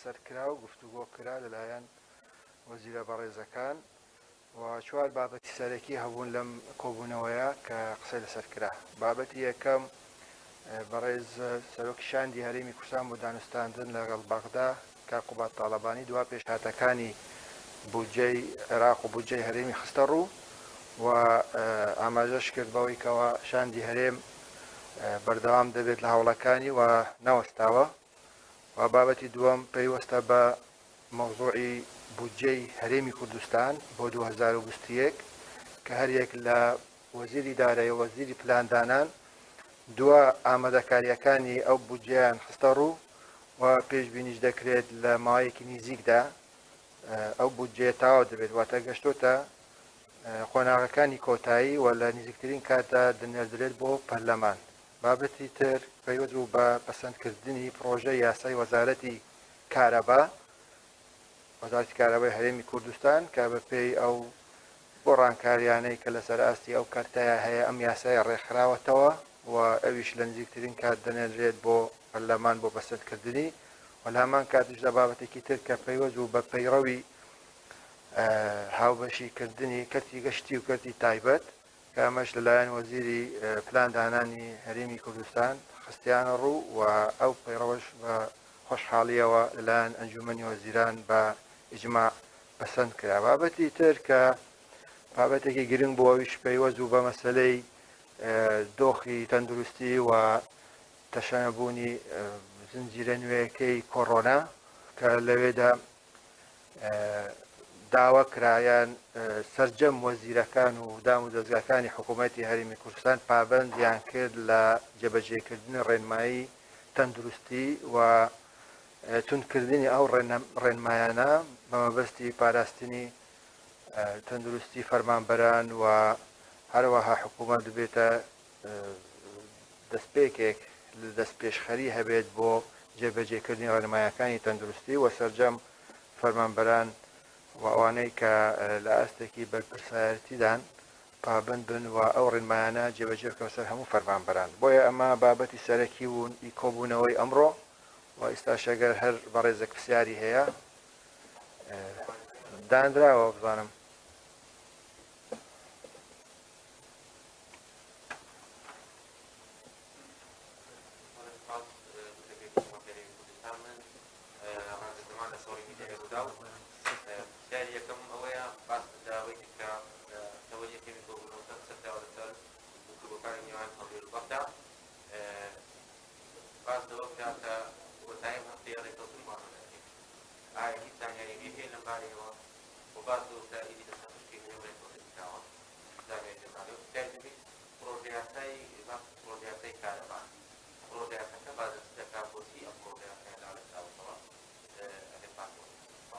سەرکرا و گفتوگۆ کرا لەلایەن وەزیرە بەڕێزەکان و چوار بابەتی سەرەکی هەبوون لەم کۆبوونەوەیە کە قسەی لەسەر کرا. بابەتی یەکەم بەڕێز سەرۆکی شاندی هەرێمی کوردستان بۆ دانوستاندن لەگەڵ بەغدا کاقوبات تاڵەبانی دوا پێشهاتەکانی بودجەی عێراق و بودجەی هەرێمی خستە ڕوو و ئاماژەش کرد بەوەی کەەوە شاندی هەرێم بەردەوام دەبێت لە هەوڵەکانی و نەوەستاوە. و بابەتی دووەم پەیوەستە بە مەوزوعی بودجەی هەرێمی کوردستان بۆ 2021 کە هەریەک لە وەزیری دارایی و وەزیری پلاندانان دووە ئامادەکاریەکانی ئەو بودجەیان خستە ڕوو و پێشبینیش دەکرێت لە ماوەیەکی نزیکدا ئەو بودجێ تاوا دەبێت واتە گەشتۆتە قۆناغەکانی کۆتایی و لە نزیکترین کاتدا دەنێردرێت بۆ پەرلەمان. بابەتی تر پەیوەست بوو بە پەسەندکردنی پرۆژەی یاسای وەزارەتی کارەبا وەزارەتی کارەبای هەرێمی کوردستان کە بەپێی ئەو گۆڕانکاریانەی کە لەسەر ئاستی ئەو کارتایە هەیە ئەم یاسای ڕێکخراوەتەوە و ئەویش لە نزیکترین کات دەنێردرێت بۆ پەرلەمان بۆ بەسەندکردنی و لە هەمان کاتیشدا بابەتێکی تر کە پەیوەست بوو بە پەیڕەوی هاوبەشیکردنی کەرتی گەشتی و کەرتی تایبەت کە ئەمەش لەلایەن وەزیری پلاندانانی هەرێمی کوردستان خستیانە ڕوو و ئەو پەیڕەوەش بە خۆشحاڵیەوە لەلایەن ئەنجومەنی وەزیران بە ئیجماع پەسەند کرا. بابەتی تر کە بابەتێکی گرنگ بوو ئەویش پەیوەست بوو بە مەسەلەی دۆخی تەندروستی و تەشەنەبوونی زنجیرە نوێیەکەی کۆڕۆنا کە لەوێدا داوا کرایان سەرجەم وەزیرەکان و دام و دەستگاکانی حکوومەتی هەرێمی کوردستان پابەندیان کرد لە جێبەجێکردنی ڕێنمایی تەندروستی و تونکردنی ئەو ڕێنمایانە بە مەبەستی پاراستنی تەندروستی فەرمانبەران و هەروەها حکوومەت دەبێتە دەستپێکێک لە دەستپێشخەری هەبێت بۆ جێبەجێکردنی ڕێنمایەکانی تەندروستی و سەرجەم فەرمانبەران و ئەوانەی کە لە ئاستێکی بەرپرسایەتیدان پابند بن و ئەو ڕێنمایانە جێبەجێ بکەن سەر هەموو فەرمانبەران. بۆیە ئەمە بابەتی سەرەکی بوون کۆبوونەوەی ئەمڕۆ و ئێستاش ئەگەر هەر بەڕێزێک پرسیاری هەیە دانراوە بزانم.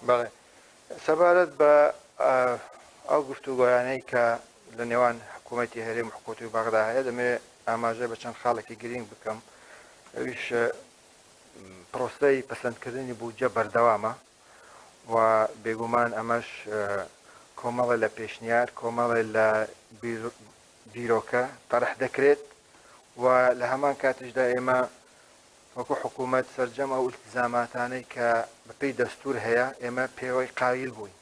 بەڵێ سەبارەت بە ئەو گفتوگۆیانەی کە لە نێوان حکوومەتی هەرێم و حکوومەتی بەغدا هەیە دەمێ ئاماژە بە چەند خاڵێکی گرنگ بکەم. ئەویش پرۆسەی پەسەندکردنی بودجە بەردەوامە و بێگومان ئەمەش کۆمەڵە لە پێشنیار کۆمەڵێ لە بیرۆکە تەرح دەکرێت و لە هەمان کاتیشدا ئێمە وەکو حکوومەت سەرجەم ئەو ئیلتزاماتانەی کە بەپێی دەستور هەیە ئێمە پێوەی قایل بووین.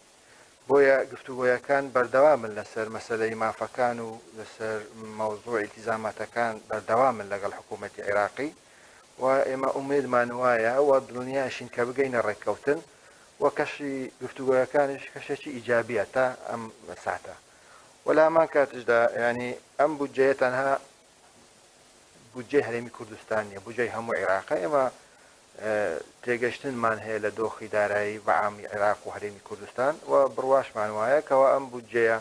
بۆیە گفتوگۆیەکان بەردەوامن لەسەر مەسەلەی مافەکان و لەسەر مەوزوع ئیلتزاماتەکان بەردەوامن لەگەڵ حکوومەتی عێراقی و ئێمە ئومێدمان وایە و دڵنیاشین کە بگەینە ڕێککەوتن و کەشی گفتوگۆیەکانش کەشێکی ئیجابیە تا ئەم ساتە. وەلا هەمان کاتشدا ینی ئەم بودجەیە تەنها بودجەی هەرێمی کوردستان نیە، بودجەی هەموو عێراقە. ئێمە تێگەشتنمان هەیە لە دۆخی دارایی بەعامی عێراق و هەرێمی کوردستان و بڕواشمان وایە کەەوە ئەم بودجەیە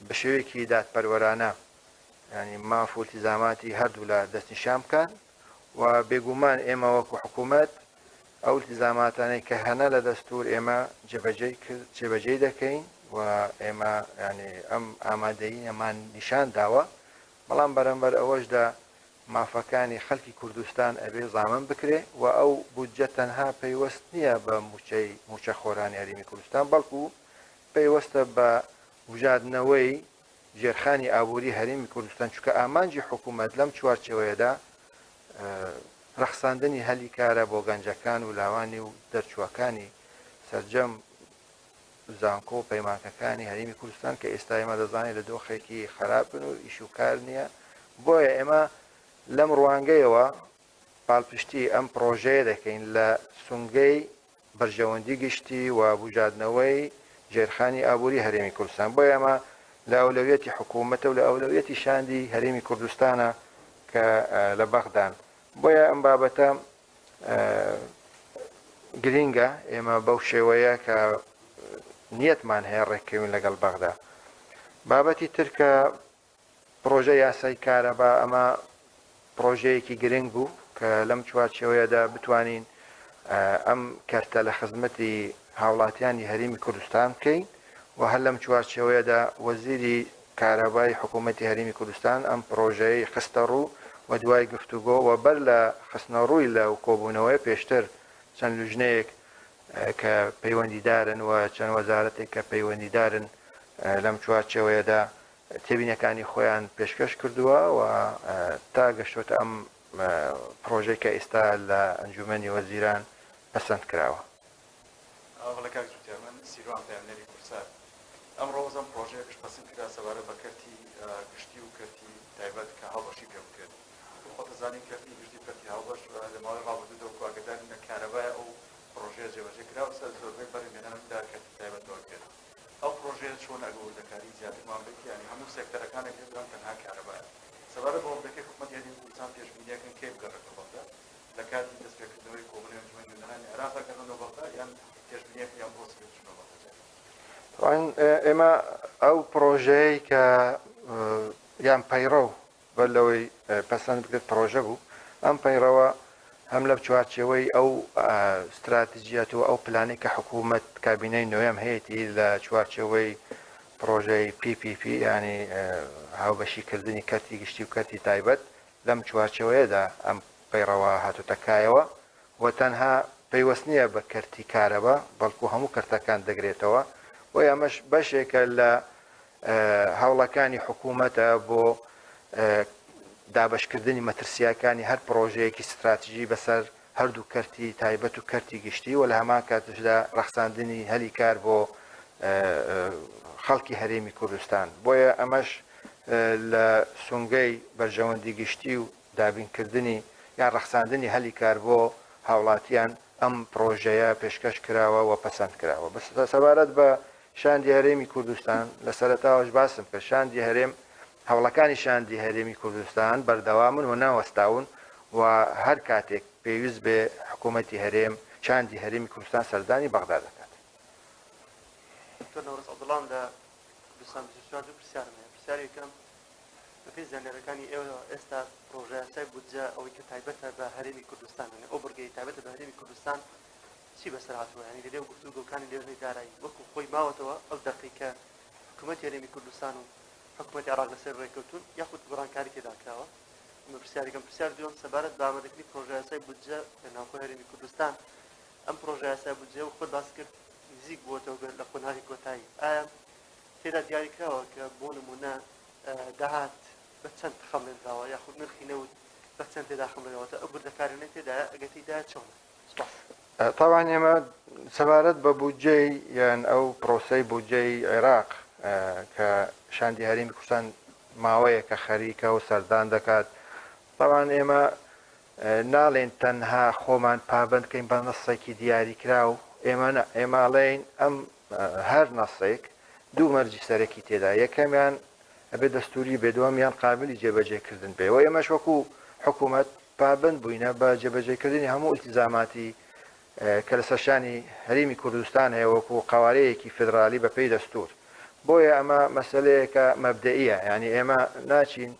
بە شێوەیەکی دادپەروەرانە ینی ماف و التیزاماتی هەردوو لە دەستنیشان بکەن و بێگومان ئێمە وەکو حکوومەت ئەو التیزاماتانەی کە هەنە لە دەستور ئێمە جێبەجێ دەکەین و ئێمە ینی ئەم ئامادەیی ئەمان نیشان داوە. بەڵام بەرەمبەر ئەوەشدا مافەکانی خەڵکی کوردستان ئەبێ زامن بکرێ و ئەو بودجە تەنها پەیوەست نییە بە موچە خۆرانی هەرێمی کوردستان بەڵکو پەیوەستە بە وژاردنەوەی ژێرخانی ئابووری هەرێمی کوردستان چونکە ئامانجی حکوومەت لەم چوارچەوەیەدا ڕەخساندنی هەلی کارە بۆ گەنجەکان و لاوانی و دەرچووەکانی سەرجەم زانکۆ و پەیمانکەکانی هەرێمی کوردستان کە ئێستا ئێمە دەزانێت لە دۆخێکی خراپن و ئیش و کار نییە. بۆیە ئێمە لەم ڕوانگەیەوە پاڵپشتی ئەم پرۆژەیە دەکەین لە سونگەی بەرژەوەندی گشتی و بوجاردنەوەی ژێرخانی ئابووری هەرێمی کوردستان. بۆ ئێمە لە ئەولەویەتی حکوومەتە و لە ئەولەویەتی شاندی هەرێمی کوردستانە کە لە بەغدان. بۆیە ئەم بابەتە گرینگە ئێمە بەو شێوەیە کە نیەتمان هەیە ڕێککەوین لەگەڵ بەغدا. بابەتی ترکە پرۆژە یاسای کارەبا ئەمە پرۆژەیەکی گرنگ بوو کە لەم چوارچێوەیەدا بتوانین ئەم کەرتە لە خزمەتی هاوڵاتیانی هەرێمی کوردستان بکەین و هەر لەم چوارچێوەیەدا وەزیری کارەبای حکوومەتی هەرێمی کوردستان ئەم پرۆژەی خستە ڕوو و دوای گفتوگۆ و بەر لە خستنە ڕووی لە کۆبوونەوەی پێشتر چەند لوژنەیەک کە پەیوەندیدارن و چەند وەزارەتێک کە پەیوەندیدارن لەم چوارچێوەیەدا تێبینەکانی خۆیان پێشکەش کردووە و تا گەشتۆتە ئەم پرۆژەی کە ئێستا لە ئەنجومەنی وەزیران پەسەند کراوە. سیروان پەیامنەری کورسار ئەمڕۆزم پرۆژەیەکش پەسەند کرا سەبارەت بە کەرتی گشتی و کەرتی تایبەت کە هاوبەشی پێ بکرێت. خۆتەزانین کەرتی گشتی و کەرتی هاوبەش لە ماوەی ڕابردوودەوە کواگەدارین لە کارەبایە ئەو پرۆژەیە جێبەجێ کراوە سەر زۆربەی بەرهێناندا کەرتی تایبەتەوە کرد. ئەو پرۆژەیە چۆن ئەگەوردەکاری زیاترمان بێت یانی هەموو سێکتەرەکانێک لێدران تەنها کارەبایە. سەبارەت بە ئەوەندەکەی حکوومەتی هەرێمی کوردستان پێشبینیەکەن کێ بگەڕێتەوە بەغدا لە کاتی دەستپێکردنەوەی کۆبوونەوەی ئەنجومەنی نوێنەرانی عێراق ئەگەڕێنەوە بەغدا یان پێشبینیەکەن یان بۆ سبێتچنەوە بەغدا؟ ئێمە ئەو پرۆژەیە کە یان پەیڕە و بەر لەوەی پەسەند بکرێت پرۆژە بوو، ئەم پەیڕەوە هەم لە چوارچێوەی ئەو استراتیژیەت و ئەو پلانەی کە حکوومەت کابینەی نوێم هەیەی لە چوارچێوەی پرۆژەی PPP ینی هاوبەشیکردنی کەرتی گشتی و کەرتی تایبەت لەم چوارچێوەیەدا ئەم پەیڕەوە هاتوتەکایەوە و تەنها پەیوەست نییە بە کەرتی کارەبە بەڵکو هەموو کەرتەکان دەگرێتەوە و ئەمەش بەشێکە لە هەوڵەکانی حکوومەتە بۆ دابشکردنی مەترسیەکانی هەر پرۆژەیەکی استراتیژی بەسەر هەردوو کەرتی تایبەت و کەرتی گشتی و لە هەمان کاتشدا ڕەخساندنی هەلی کار بۆ خەڵکی هەرێمی کوردستان. بۆیە ئەمەش لە سونگەی بەرژەوەندی گشتی و دابینکردنی یان ڕەخساندنی هەلی کار بۆ هاوڵاتیان ئەم پرۆژەیە پێشکەش کراوە و پەسەند کراوە. سەبارەت بە شاندی هەرێمی کوردستان لە سەرەتاوەش باسم کە شاندی هەرێم هەوڵەکانی شاندی هەرێمی کوردستان بەردەوامن و ناوەستاون و هەر کاتێک پێویست بێ حکوومەتی هەرێم شاندی هەرێمی کوردستان سەردانی بەغدا دەکات. نەورەس عەبدوڵڵام لە کوردستان 24 پرسیارم هەیە. پرسیاری یەکەم بەپێی زانیاریەکانی ئێوە ئێستا پرۆژە یاسای بودجە ئەوەی کە تایبەتە بە هەرێمی کوردستان ئەو بڕگەی تایبەتە بە هەرێمی کوردستان چی بەسەر هاتووە؟ ینی لەلێو گفتوگۆکانی لێرەی دارایی وەکو خۆی ماوەتەوە ئەو دەقیقە حکوومەتی هەرێمی کوردستان و حکوومەتی عێراق لەسەر ڕێکەوتون یاخود گۆڕانکاری تێدا کراوە؟ ئەمە پرسیارێکم. پرسیار دووەم سەبارەت بە ئامادەکردنی پرۆژە یاسای بودجە لە ناوخۆی هەرێمی کوردستان. ئەم پرۆژە یاسای بودجە و خۆت باس کرد نزیک بووەتەوە لە قۆناغی کۆتایی. ئایا تێدا دیاری کراوە کە بۆ نمونە داهات بە چەند خەمێنراوە یاخود نرخی نەوت بە چەند تێدا خەمێنراوەتە ئەو بردەکارانەی تێدایە ئەگەتی دایە چۆنە؟ طبعا ئێمە سەبارەت بە بودجەی یان ئەو پرۆسەی بودجەی عێراق کە شاندی هەرێمی کوردستان ماوەیە کە خەریکە و سەردان دەکات، طبعا ئێمە ناڵێن تەنها خۆمان پابند بکەین بە نەسێکی دیاریکرا و ئێمەڵێن ئەم هەر نەسێک دوو مەرجی سەرەکی تێدا، یەکەمیان ئەبێ دەستوری بێ، دووەمیان قابلی جێبەجێکردن بێ و ئێمەش وەکو حکوومەت پابند بووینە بە جێبەجێکردنی هەموو ئیلتیزاماتی کە لە سەرشانی هەرێمی کوردستان هەیە وەکو قوارەیەکی فدرالی بە پێی دەستور. بۆیە ئەمە مەسەلەیەکە مەبدەئیە، ینی ئێمە ناچین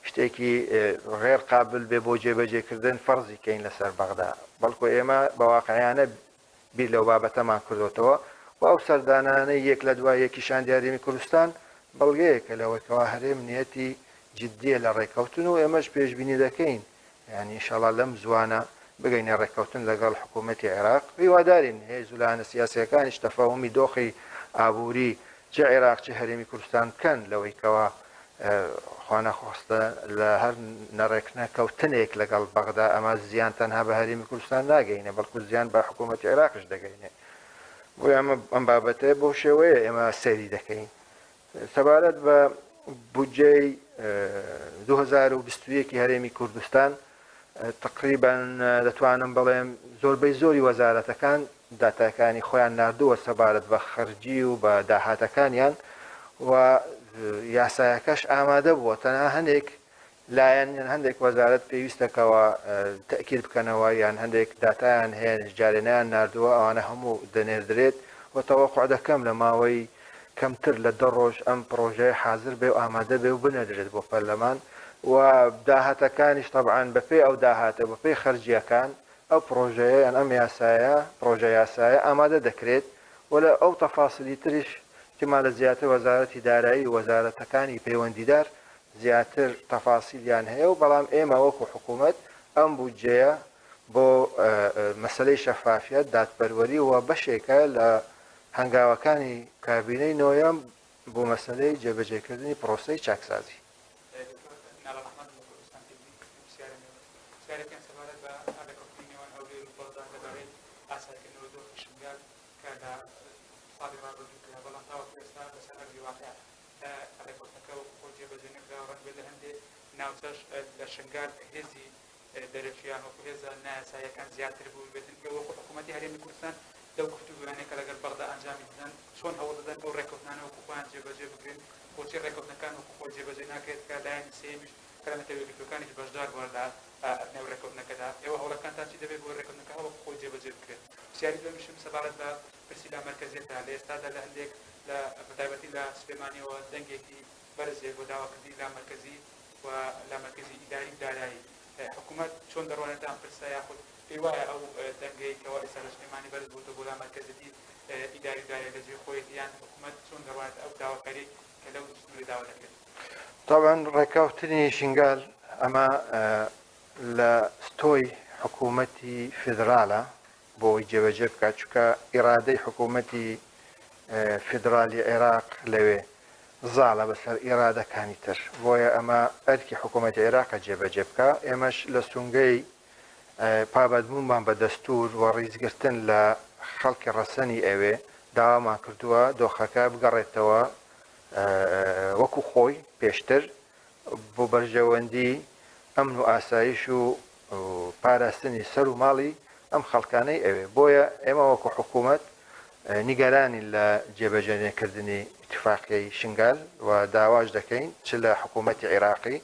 شتێکی غێر قابل بێ بۆ جێبەجێکردن فەرزی کەین لەسەر بەغدا، بەڵکو ئێمە بەواقعیانە بیر لەو بابەتەمان کردوتەوە و ئەو سەردانانەی یەک لە دوای یەکی شاندی هەرێمی کوردستان بەڵگەیەکە لەوەیەکەوە هەرێم نیەتی جددیە لە ڕێکەوتن و ئێمەش پێشبینی دەکەین یعنی ئینشاڵڵا لەم زوانە بگەینە ڕێکەوتن لەگەڵ حکوومەتی عێراق. هیوادارین هەیە زولانە سیاسیەکانیش تەفاهمی دۆخی ئابووری چه عێراق چه هەرێمی کوردستان بکەن لەوەی کەوە خوانە خۆستە لە هەر نەڕێکنە کەوتنێک لەگەڵ بەغدا ئەمە زیان تەنها بە هەرێمی کوردستان ناگەینێ بەڵکو زیان بە حکوومەتی عێراقش دەگەینێ بۆ ئەمە ئەم بابەتە بۆ شێوەیە ئێمە سەیری دەکەین سەبارەت بە بودجەی 2021 هەرێمی کوردستان تقریبان دەتوانم بڵێم زۆری وەزارەتەکان داتاکانی خۆیان نردووە سەبارەت بە خەرجی و بە داهاتەکانیان و یاسایەکەش ئامادە بووە تەنها هەندێک لایەن هەندێک وەزارەت پێویستەکەەوە تەکیل بکەنەوە یان هەندێک داتایان هەیە جارێنیان نردووە ئەوانە هەموو دەنێردرێت و تەوەقع دەکەم لە ماوەی کەمتر لە 10 ڕۆژ ئەم پرۆژەیە حاضر بێ و ئامادە بێ و بنەدرێت بۆ پەرلەمان و داهاتەکانیش طبعاً بەپێی ئەو داهاتە بەپێی خەرجیەکان ئەو پرۆژەیە یان ئەم یاسایە پرۆژە یاسایە ئامادە دەکرێت و لە ئەو تەفاسیلی تریش احتمال زیاتر وەزارەتی دارایی و وەزارەتەکانی پەیوەندیدار زیاتر تەفاسیلیان هەیە و بەڵام ئێمە وەکو حکوومەت ئەم بودجەیە بۆ مەسلەی شەفافیەت دادپەروەری و بەشێکە لە هەنگاوەکانی کابینەی نۆیەم بۆ مەسلەی جێبەجێکردنی پرۆسەی چاکسازی ناوچەش لە شنگال هێزی دەرەوشیان وەکو هێزە نایاساییەکان زیاتر بوو بێتن وەکو حکوومەتی هەرێمی کوردستان لەو گفتوگویانەیە کە لەگەڵ بەغدا ئەنجامی دەدەن چۆن هەوڵ دەدەن بۆ ڕێکەوتنانە وەکو خۆیان جێبەجێ بکرێن بۆچی ڕێکەوتنەکان وەکو خۆی جێبەجێ ناکرێت کە لایەنی سێمیش کە لە نەتەوەیەکەوەکانیش بەشدار بووە لە نێو ڕێکەوتنەکەدا ئێوە هەوڵەکانتان چی دەبێت بۆ ڕێکەوتنەکە وەکو خۆی جێبەجێ بکرێت پرسیاری دومیشم سەبارەت بە پرسی لا مەرکەزیەتە لە ئێستادا لە هەندێک لە بەتایبەتی لە سلێمانیەوە دەنگێکی بەرزێک بۆ داواکردنی لا مەرکەزی و لا مرکزی ئیداری دارایی حکوومەت چۆن دەڕوانێتان پرسە یاخود پێی وایە ئەو دەنگەی کەەوە ئێستا لە سلێمانی بەرز بووتە بۆ لا مەرکەزیەتی ئیداری دارایی لە جێ خۆی یان حکوومەت چۆن دەڕوانێت ئەو داواکاری کە لەو دستوری داوا دەکرێت طبعا ڕێکەوتنی شنگال ئەمە لە ستۆی حکوومەتی فدرالە بۆی جێبەجێ بکات چونکە ئیرادەی حکوومەتی فدرالی عێراق لەوێ زاڵە بەسەر ئێرادەکانی تر بۆیە ئەمە ئەرکی حکوومەتی عێراقە جێبەجێ بکە ئێمەش لە سونگەی پابەتبوونمان بە دەستور و ڕیزگرتن لە خەڵکی ڕەسەنی ئەوێ داوامان کردووە دۆخەکە بگەڕێتەوە وەکو خۆی پێشتر بۆ بەرژەوەندی ئەمن و ئاسایش و پاراستنی سەر و ماڵی ئەم خەڵکانەی ئەوێ بۆیە ئێمە وەکو حکوومەت نیگەرانی لە جێبەجێنێکردنی اتفاقی شنگال و داواش دەکەین چ لە حکوومەتی عێراقی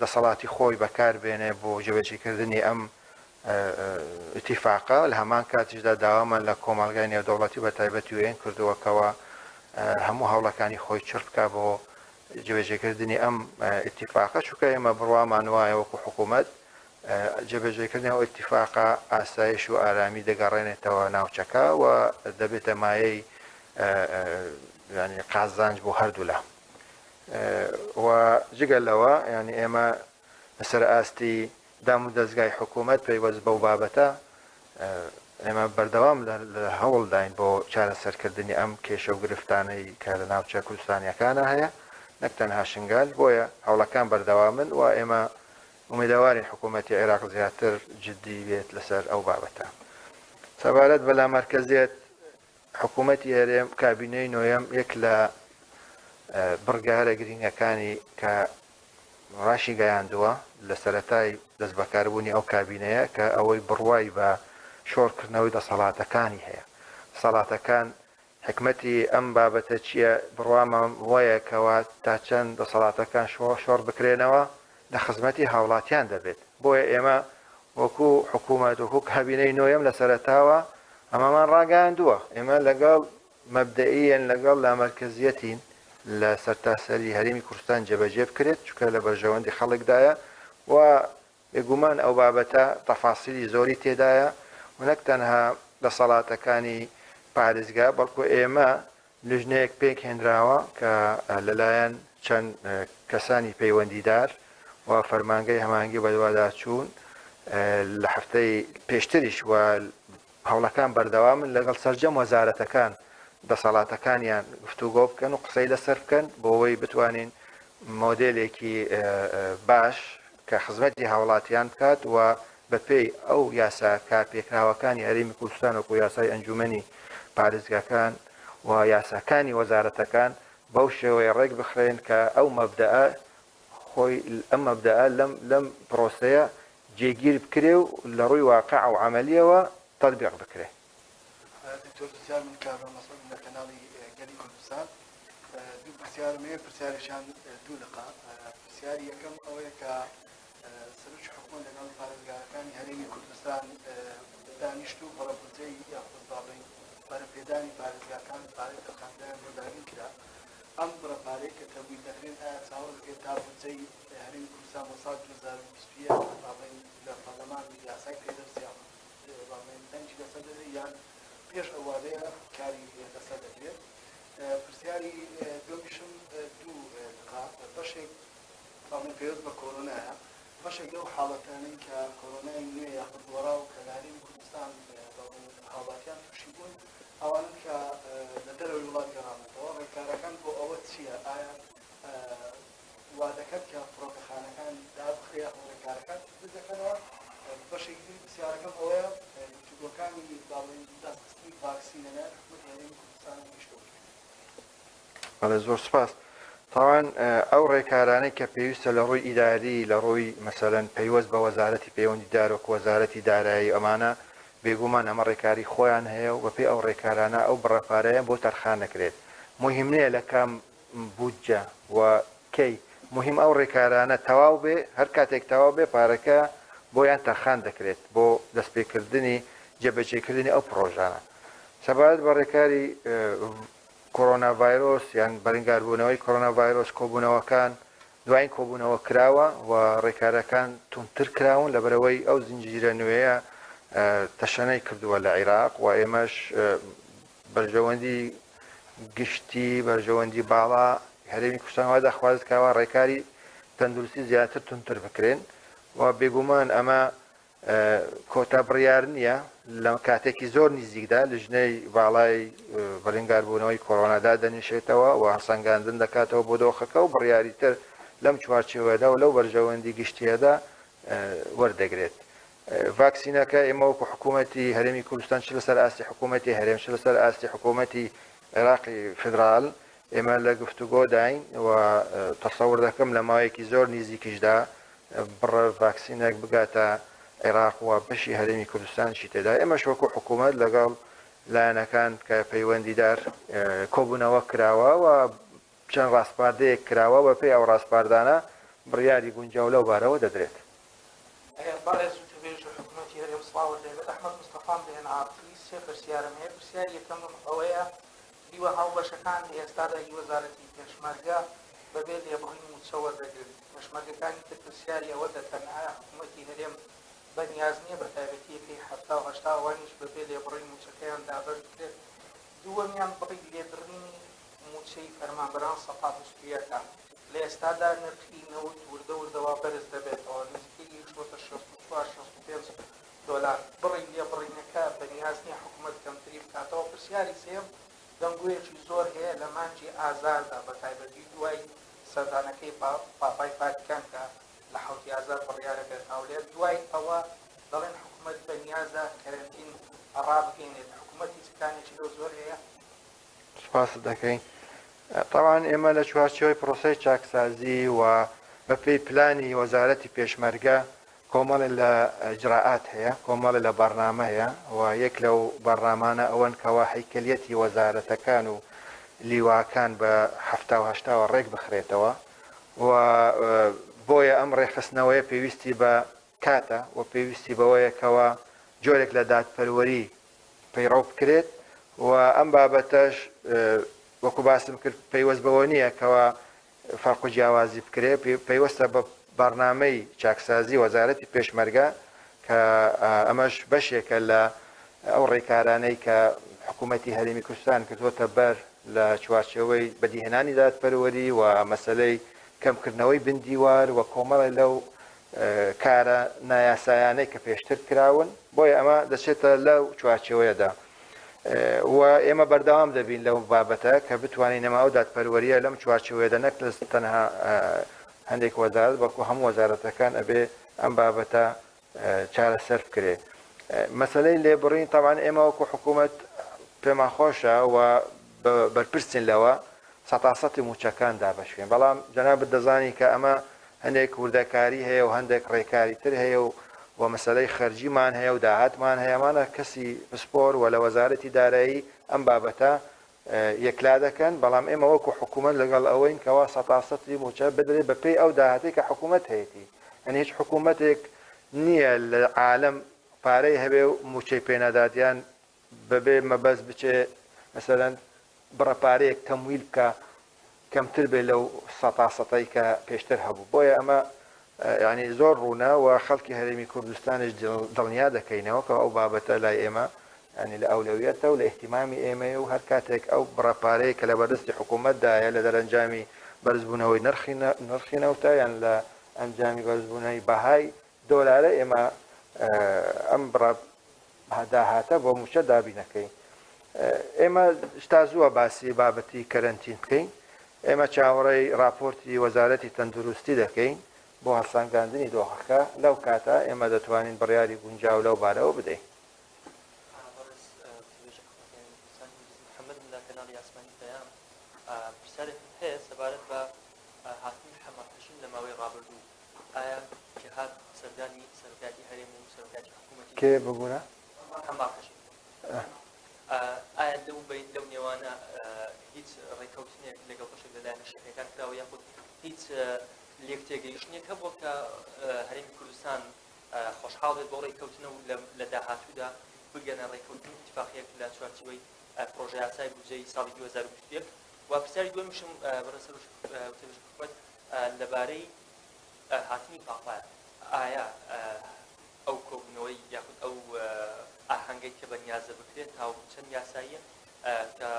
دەسەڵاتی خۆی بەکاربێنێ بۆ جێبەجێکردنی ئەم اتفاقە لە هەمان کاتیشدا داوامان لە کۆمەڵگای نێودەوڵەتی بە تایبەتی وێن کردووەکەوە هەموو هەوڵەکانی خۆی چرت بکە بۆ جێبەجێکردنی ئەم اتفاقە چونکە ئێمە بڕوامان وایە وەکو حکوومەت جێبەجێکردنی ئەو اتفاقە ئاسایش و ئارامی دەگەڕێنێتەوە ناوچەکە و دەبێتە مایەی ینی قازانج بۆ هەردوو لە و جگەل لەوە ینی ئێمە لەسەر ئاستی دام و دەستگای حکوومەت پەیوەست بەو بابەتە ئێمە بەردەوام لە هەوڵداین بۆ چارەسەرکردنی ئەم کێشە و گرفتانەی کە لە ناوچە کوردستانیەکانە هەیە نەک تەنها شنگال بۆیە هەوڵەکان بەردەوامن و ئێمە ئومێدەواری حکوومەتی عێراق زیاتر جددی بێت لەسەر ئەو بابەتە سەبارەت بە لا مەرکەزیەت حکوومەتی هەرێم کابینەی نۆیەم یەک لە بڕگارە گرنگەکانی کە ڕاشی گەیاندووە لە سەرەتای دەست بەکاربوونی ئەو کابینەیە کە ئەوەی بڕوای بە شۆڕکردنەوەی دەسەڵاتەکانی هەیە سەڵاتەکان حکمەتی ئەم بابەتە چییە بڕوامان وایە کەوا تا چەند دەسەڵاتەکان شۆڕ بکرێنەوە لە خزمەتی هاوڵاتیان دەبێت بۆیە ئێمە وەکو حکوومەت وەکو کابینەی نۆیەم لە سەرەتاوە ئەمەمان ڕاگەاندووە ئێمە لەگەڵ مەبدەئیەن لەگەڵ لامەرکەزیەتین لە سەرتاسەری هەرێمی کوردستان جێبەجێ بکرێت چونکە لە بەرژەوەندی خەڵکدایە و بێگومان ئەو بابەتە تەفاسیلی زۆری تێدایە و نەک تەنها دەسەڵاتەکانی پارێزگا بەڵکو ئێمە لژنەیەک پێک هێنراوە کە لەلایەن چەند کەسانی پەیوەندیدار و فەرمانگەی هەمانگی بەدواداچوون لە هەفتەی پێشتریش و هەوڵەکان بەردەوامن لەگەڵ سەرجەم وەزارەتەکان دەسەڵاتەکانیان گفتوگۆ بکەن و قسەی لەسەر بکەن بۆ ئەوەی بتوانین مۆدێلێکی باش کە خزمەتی هاوڵاتیان بکات و بەپێی ئەو یاسا کارپێکراوەکانی هەرێمی کوردستان وەکو یاسای ئەنجومەنی پارێزگاکان و یاساکانی وەزارەتەکان بەو شێوەیە ڕێک بخرێن کە ئەو مەبدەئە خۆی ئەم مەبدەئە لەم پرۆسەیە جێگیر بکرێ و لە ڕووی واقع و عملیەوە تەطبیق بکرێ. دکتۆر زیاد من کابرا مەسئول لە کەناڵی گەلی کوردستان دوو پرسیارم هەیە، پرسیارێکیان دوو لقا. پرسیاری یەکەم ئەوەیە کە سەرۆکی حکومەت لەگەڵی پارێزگاکانی هەرێمی کوردستان دانیشت و بەڕەبوجەی یاخود باڵێن بەرەپێدانی پارێزگاکان پارەی تەقاندایان بۆ داگیر کرا. ئەم بڕەپارەی کە تەبووی دەکرێن ئایا چاوەڕ دەکرێت تا بودجەی هەرێمی کوردستان بۆ ساڵ 2021 باڵێن لە پەرلەمان یاسای پێدەرسیا باڵێن دەنجی لەسەر دەدەێت یان پێش ئەوانەیە کاری لەسەر دەکرێت. پرسیاری دومیشم دوو لقا بەشێک باڵێن پێویست بە کۆرۆنایە، بەشێک لەو حاڵەتانەی کە کۆرۆنای نوێ یاخود وەڕا و کە لە هەرێمی کوردستان هاوڵاتیان تووشی بوون، ئەوانن کە لە دەرەوەی وڵات گەڕانەوە ڕێکارەکان بۆ ئەوە چییە؟ ئایا وا دەکەن کە فڕۆکەخانەکان دابخرێ ڕێکارەکان بدەکەنەوە؟ بەشێکی دی پرسیارەکەم ئەوەیە گفتوگۆکانی باڵێن دەستخستنی ڤاکسینەنە حکومەتی هەرێمی کوردستان بەڵێ زۆر سپاس. تاوان ئەو ڕێکارانەی کە پێویستە لە ڕووی ئیداری لە ڕووی مەسەلەن پەیوەست بە وەزارەتی پەیوەندیدار وەکو وەزارەتی دارایی ئەمانە بێگومان ئەمە ڕێکاری خۆیان هەیە و بەپێی ئەو ڕێکارانە ئەو بڕەپارەیە بۆ تەرخان نەکرێت. مهم نییە لە کام بودجە و کەی مهم ئەو ڕێکارانە تەواو بێ، هەر کاتێک تەواو بێ پارەکە بۆیان تەرخان دەکرێت بۆ دەستپێکردنی جێبەجێکردنی ئەو پرۆژانە. سەبارەت بە ڕێکاری کۆرۆنا ڤایرۆس یان بەرەنگاربوونەوەی کۆرۆنا ڤایرۆس کۆبوونەوەکان دوایین کۆبوونەوە کراوە و ڕێکارەکان تونتر کراون لەبەرەوەی ئەو زنجیرە نوێیە تەشەنەی کردووە لە عێراق و ئێمەش بەرژەوەندی گشتی بەرژەوەندی باڵا هەرێمی کوردستانەوە دەخوازت کاوە ڕێکاری تەندروستی زیاتر تونتر بکرێن و بێگومان ئەمە کۆتا بڕیار نییە لە کاتێکی زۆر نزیکدا لژنەی باڵای بەرەنگاربوونەوەی کۆرۆنادا دەنیشێتەوە و هەسەنگاندن دەکاتەوە بۆ دۆخەکە و بڕیاریتر لەم چوارچێوەدا و لەو بەرژەوەندی گشتیەدا وەردەگرێت. ڤاکسینەکە ئێمە وەکو حکوومەتی هەرێمی کوردستان چ لەسەر ئاستی حکوومەتی هەرێم چ لەسەر ئاستی حکوومەتی عێراقی فدرال ئێمە لە گفتوگۆ داین و تەسەور دەکەم لە ماوەیەکی زۆر نزیکیشدا بڕە ڤاکسینێک بگاتە عێراق و بەشی هەرێمی کوردستانشی تێدا. ئێمەش وەکو حکوومەت لەگەڵ لایەنەکان کە پەیوەندیدار کۆبوونەوە کراوە و چەند ڕاستپاردەیەک کراوە بە پێی ئەو ڕاستپاردانە بڕیاری گونجاو لەو بارەوە دەدرێت. حکوومەتی هەرێم سڵاوت لێبێت ئەحمەد مستەفام لێن عابدی سێ پرسیارم هەیە. پرسیاری یەکەم ئەوەیە دیوە هاوبەشەکان لە ئێستادا وەزارەتی پێشمەرگە بەبێ لێبڕین موچەوە دەگرن. پێشمەرگەکانی تر پرسیاری ئەوە دەکەن ئایا حکوومەتی هەرێم بەنیاز نییە بە تایبەتیەکەی 1970 ئەوانیش بەبێ لێبڕین موچەکەیان دابەر بکرێت. دووەمیان بڕی لێبڕینی موچەی فەرمانبەران سەپا دەستوریەکە لە ئێستادا نرخی نەوت وردە وردەوە بەرز دەبێتەوە نزیکەی شۆتە 64-65 دۆلار. بڕی لێبڕینەکە بەنیاز نییە حکوومەت کەمتری بکاتەوە. پرسیاری سێم دەنگوویەکی زۆر هەیە لە مانجی ئازاردا بە تایبەتی دوای سەردانەکەی پاپای ڤاتیکان کە لە 7 ئازار بڕیارە بێت هەولێر. دوای ئەوە دەڵێن حکوومەت بەنیازە کەرەنتین ڕابگەینێت. حکوومەتی چکانێکی لەو زۆر هەیە؟ سپاس دەکەین. طبعاً ئێمە لە چوارچێوەی پرۆسەی چاکسازی و بەپێی پلانی وەزارەتی پێشمەرگە کۆمەڵی لە ئیجراعات هەیە، کۆمەڵی لە بەرنامە هەیە و یەک لەو بەرنامانە ئەوەن کەوا هەیکەلیەتی وەزارەتەکان و لیواکان بە 1970 ڕێک بخرێتەوە و بۆیە ئەم ڕێخستنەوەیە پێویستی بە کاتە و پێویستی بەوەیەکەوە جۆرێک لە دادپەروەری پەیڕەو بکرێت و ئەم بابەتەش وەکو باسم کرد پەیوەست بەوە نییە کەەوە فەرق و جیاوازی بکرێت، پەیوەستە بە بەرنامەی چاکسازی وەزارەتی پێشمەرگە کە ئەمەش بەشێکە لە ئەو ڕێکارانەی کە حکوومەتی هەرێمی کوردستان کردوتە بەر لە چوارچێوەی بەدیهێنانی دادپەروەری و مەسەلەی کەمکردنەوەی بندیوار و کۆمەڵی لەو کارە نایاسایانەی کە پێشتر کراون. بۆیە ئەمە دەچێتە لەو چوارچێوەیەدا. وإما بردوام دەبین لەو بابەتە کە بتوانین ئەمە ئەو دادپەروەریە لەم چوارچێوەیەدا نەک تەنها هەندێک وەزارەت بەڵکو هەموو وەزارەتەکان ئەبێ ئەم بابەتە چارەسەر بکرێ. مەسەلەی لێبڕین تاوان ئێمە وەکو حکوومەت پێمان خۆشە و بەرپرسین لەوە سەتاسەتی موچەکان دابەشوێن، بەڵام جەنابەت دەزانی کە ئەمە هەندێک وردەکاری هەیە و هەندێک ڕێکاری تر هەیە و مەسەلەی خەرجیمان هەیە و داهاتمان هەیەمانە کەسی پسپۆر و لە وەزارەتی دارایی ئەم بابەتە یەکلا دەکەن، بەڵام ئێمە وەکو حکوومەت لەگەڵ ئەوەین کەوا سەتاسەتی موچە بدرێت بە پێی ئەو داهاتی کە حکوومەت هەیەی. ئەنی هیچ حکوومەتێک نییە لە عالم پارەی هەبێ و موچەی پێنەدادیان بەبێ مەبەست بچێ مەسەلەن بڕەپارەیەک تەمویل بکە کەمتر بێ لەو سەتاسەتەی کە پێشتر هەبوو. بۆیە ئەمە ینی زۆر ڕوونە و خەڵکی هەرێمی کوردستانش دڵنیا دەکەینەوە کە ئەو بابەتە لای ئێمە ینی لە ئەولەویەتە و لە ئیحتیمامی ئێمەیە و هەر کاتێک ئەو بڕەپارەیە کە لە بەردەستی حکوومەتدایە لە دەرەنجامی بەرزبوونەوەی نرخی نەوتە یان لە ئەنجامی بەرزبوونەوەی بەهای دۆلارە ئێمە ئەم داهاتە بۆ موچە دابینەکەی. ئێمە شتا زووە باسی بابەتی کەرەنتین بکەین. ئێمە چاوەڕێی راپۆرتی وەزارەتی تەندروستی دەکەین بۆ هەڵسانگاندنی دۆخەکە، لەو کاتە ئێمە دەتوانین بڕیاری گونجاو لەو بارەوە بدەین. سەبارەت بە هاتنی حەماقەشین لە ماوەی ڕابردوو ئایا کە هات سەردانی سەرۆکاتی هەرێم و سەرۆکاتی حکوومەتی کێ ببوونە حەماقەشین ئایا لەو نێوانە هیچ ڕێکەوتنێک لەگەڵ بەشێک لەلایەن شەهرەکان کراوە یاخود هیچ لێک تێگەیشتنێک هەبووە کە هەرێمی کوردستان خۆشحاڵ بێت بۆ ڕێکەوتنە و لە داهاتوودا بگەنە ڕێکەوتنی اتفاقیەک لە چوارچێوەی پرۆژە یاسای بودجەی ساڵی 2021 و پرسیاری دووەمیشم بەڕێسەر حکوومەت لەبارەی هاتنی پاپایە ئایا ئەو کۆبوونەوەی یاخود ئەو ئاهەنگەی کە بەنیازە بکرێت تا چەند یاساییە کە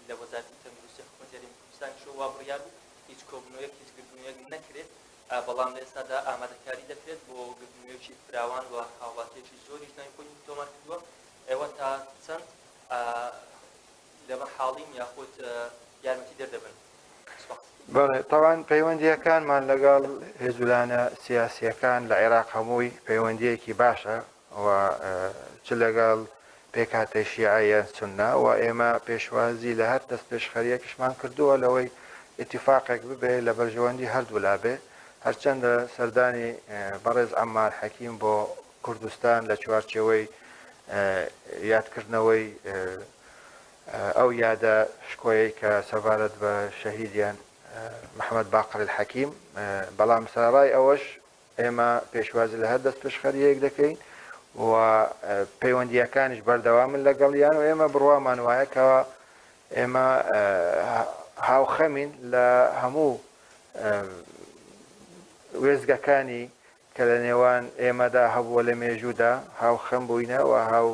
لە وەزارەتی تەندروستی حکوومەتی هەرێمی کوردستانیشەوە وا بڕیار بوو هیچ کۆبوونەوەیەک هیچ گردونوەیەک نەکرێت، بەڵام لە ئێستادا ئامادەکاری دەکرێت بۆ گردونوەیەکی فراوان و هاوڵاتیەکی زۆریش ناوی خۆی تۆمار کردووە. ئێوە تا چەند لەمە حاڵین یاخود یارمەتی دەردەبن؟ بەڵێ تاوان پەیوەندیەکانمان لەگەڵ هێزولانە سیاسیەکان لە عێراق هەمووی پەیوەندیەکی باشە و چ لەگەڵ پێکهاتەی شیعە سوننا و ئێمە پێشوازی لە هەر دەست پێشخەریەکیشمان کردووە لەوەی ئیتیفاقێک ببێ لە بەرژەوەندی هەردوو لابێ، هەرچەندە سەردانی بەڕێز عەمار حەکیم بۆ کوردستان لە چوارچێوەی یادکردنەوەی ئەو یادە شکۆیەی کە سەبارەت بە شەهیدیان محەممەد باقر الحەکیم، بەڵام سەرڕای ئەوەش ئێمە پێشوازی لە هەر دەست پێشخەریەک دەکەین و پەیوەندیەکانیش بەردەوامن لەگەڵیان و ئێمە بڕوامان وایە کەەوە ئێمە هاوخەمین لە هەموو وێزگەکانی کە لە نێوان ئێمەدا هەبووە لە مێژوودا هاوخەم بووینە و هاو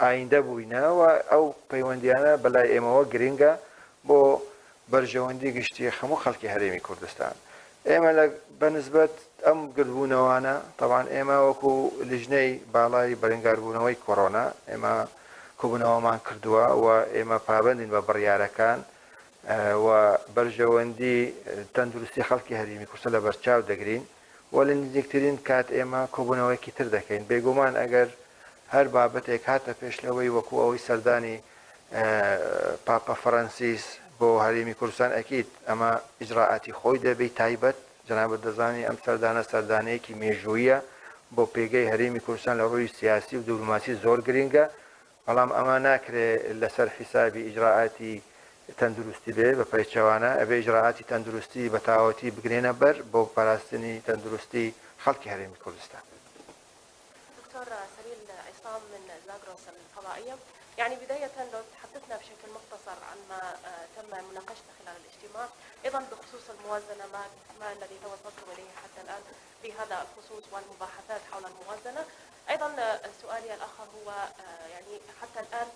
ئایندە بووینەوە ئەو پەیوەندیانە بەلای ئێمەوە گرنگە بۆ بەرژەوەندی گشتی هەموو خەڵکی هەرێمی کوردستان. ئێمە بەنسبەت ئەم گربوونەوانە تەوان ئێمە وەکو لیژنەی باڵای بەرەنگاربوونەوەی کۆڕۆنا ئێمە کوبوونەوەمان کردووە و ئێمە پابندین بە بڕیارەکان و بەرژەوەندی تەندروستی خەڵکی هەرێمی کوردستان لە بەرچاو دەگرین و لە نزیکترین کات ئێمە کۆبوونەوەیەکی تر دەکەین. بێگومان ئەگەر هەر بابەتێک هاتە پێشلەوەی وەکو ئەوەی سەردانی پاپە فەرەنسیس بۆ هەرێمی کوردستان ئەکید ئەمە ئیجراعاتی خۆی دەبێت تایبەت جەنابەت دەزانی ئەم سەردانە سەردانەیەکی مێژوویە بۆ پێگەی هەرێمی کوردستان لە ڕووی سیاسی و دیپلۆماسی زۆر گرنگە، بەڵام ئەمە ناکرێت لەسەر حیسابی ئیجراعاتی تەندروستی بێ بە پێچەوانە ئەبێ ئیجراعاتی تەندروستی بە تاوەتی بگرێنە بەر بۆ پاراستنی تەندروستی خەڵکی هەرێمی کوردستان. دكتور سليل عصام من زاغروس الفضائية، يعني بداية لو تحدثنا بشكل مختصر عن ما تم مناقشته خلال الاجتماع، أيضا بخصوص الموازنة ما الذي توصلتم إليه حتى الآن في هذا الخصوص والمباحثات حول الموازنة. أيضا سؤالي الآخر هو يعني حتى الآن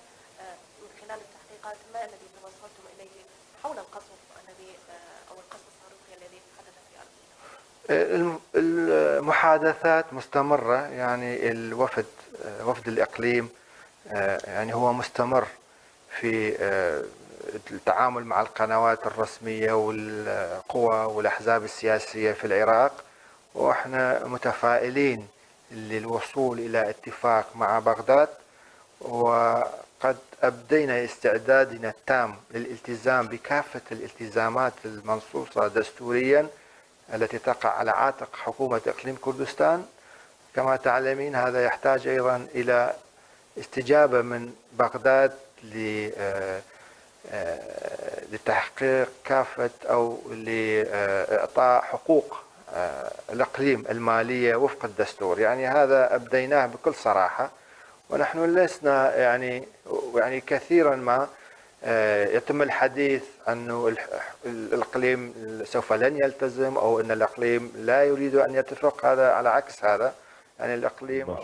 من خلال التحقيقات ما الذي توصلتم إليه حول القصف الذي أو القصف الصاروخي الذي حدث في أربيل؟ المحادثات مستمرة، يعني وفد الإقليم يعني هو مستمر في التعامل مع القنوات الرسمية والقوى والأحزاب السياسية في العراق، وإحنا متفائلين للوصول إلى اتفاق مع بغداد، وقد أبدينا استعدادنا التام للالتزام بكافة الالتزامات المنصوصة دستوريا التي تقع على عاتق حكومة إقليم كردستان. كما تعلمين هذا يحتاج أيضا إلى استجابة من بغداد لتحقيق كافة أو لإعطاء حقوق الإقليم المالية وفق الدستور. يعني هذا أبديناه بكل صراحة، ونحن لسنا يعني كثيرا ما يتم الحديث أنه الإقليم سوف لن يلتزم أو أن الإقليم لا يريد أن يتفق. هذا على عكس هذا، يعني الإقليم